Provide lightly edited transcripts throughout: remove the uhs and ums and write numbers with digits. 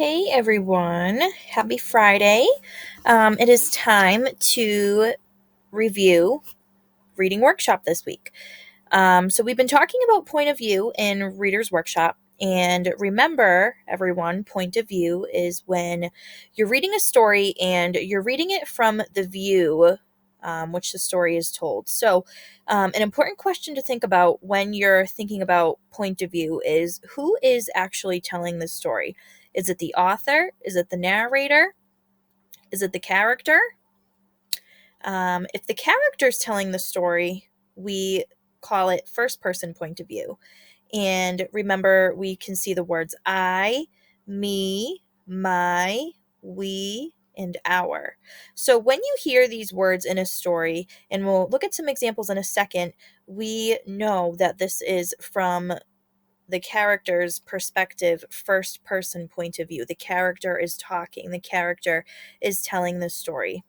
Hey everyone, happy Friday. It is time to review Reading Workshop this week. So, we've been talking about point of view in Reader's Workshop. And remember, everyone, point of view is when you're reading a story and you're reading it from the view which the story is told. So, an important question to think about when you're thinking about point of view is who is actually telling the story? Is it the author? Is it the narrator? Is it the character? If the character is telling the story, we call it first person point of view. And remember, we can see the words I, me, my, we, and our. So when you hear these words in a story, and we'll look at some examples in a second, we know that this is from the character's perspective, first person point of view. The character is talking, the character is telling the story.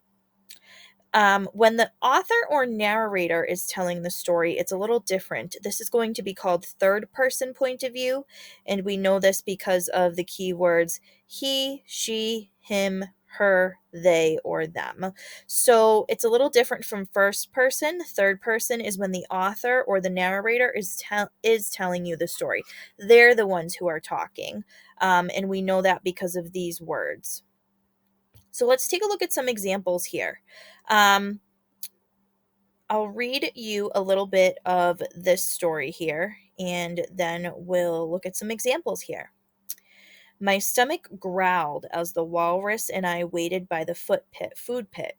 When the author or narrator is telling the story, it's a little different. This is going to be called third person point of view, and we know this because of the keywords he, she, him, her, they, or them. So it's a little different from first person. Third person is when the author or the narrator is telling you the story. They're the ones who are talking, and we know that because of these words. So let's take a look at some examples here. Um, I'll read you a little bit of this story here, and then we'll look at some examples here. My stomach growled as the walrus and I waited by the food pit.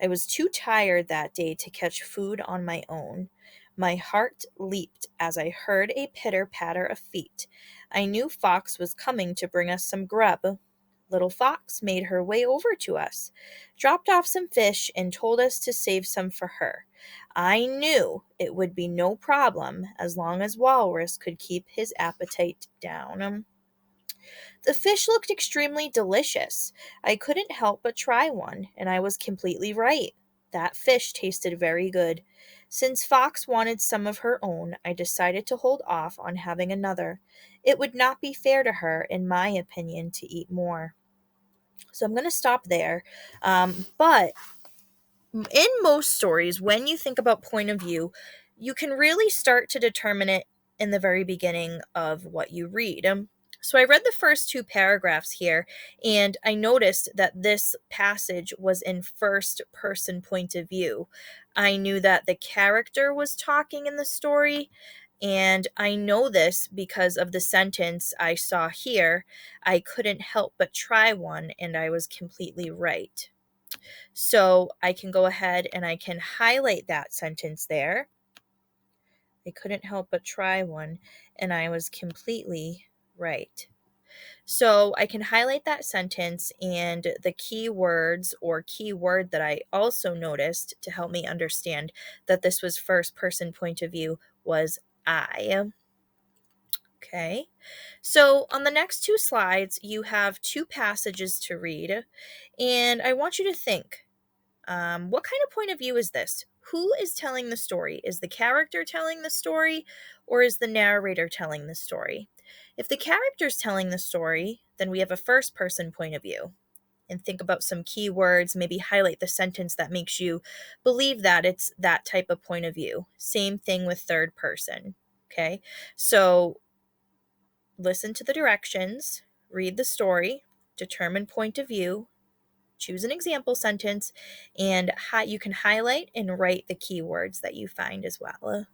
I was too tired that day to catch food on my own. My heart leaped as I heard a pitter patter of feet. I knew Fox was coming to bring us some grub. Little Fox made her way over to us, dropped off some fish, and told us to save some for her. I knew it would be no problem as long as Walrus could keep his appetite down. The fish looked extremely delicious. I couldn't help but try one, and I was completely right. That fish tasted very good. Since Fox wanted some of her own, I decided to hold off on having another. It would not be fair to her, in my opinion, to eat more. So I'm going to stop there. But in most stories, when you think about point of view, you can really start to determine it in the very beginning of what you read. So I read the first two paragraphs here, and I noticed that this passage was in first person point of view. I knew that the character was talking in the story, and I know this because of the sentence I saw here. I couldn't help but try one, and I was completely right. So I can go ahead and I can highlight that sentence there. I couldn't help but try one, and I was completely right. So I can highlight that sentence, and the key words or keyword that I also noticed to help me understand that this was first person point of view was I. Okay. So on the next two slides, you have two passages to read, and I want you to think, what kind of point of view is this? Who is telling the story? Is the character telling the story, or is the narrator telling the story? If the character's telling the story, then we have a first person point of view. And think about some keywords, maybe highlight the sentence that makes you believe that it's that type of point of view. Same thing with third person. Okay, so listen to the directions, read the story, determine point of view, choose an example sentence, and you can highlight and write the keywords that you find as well.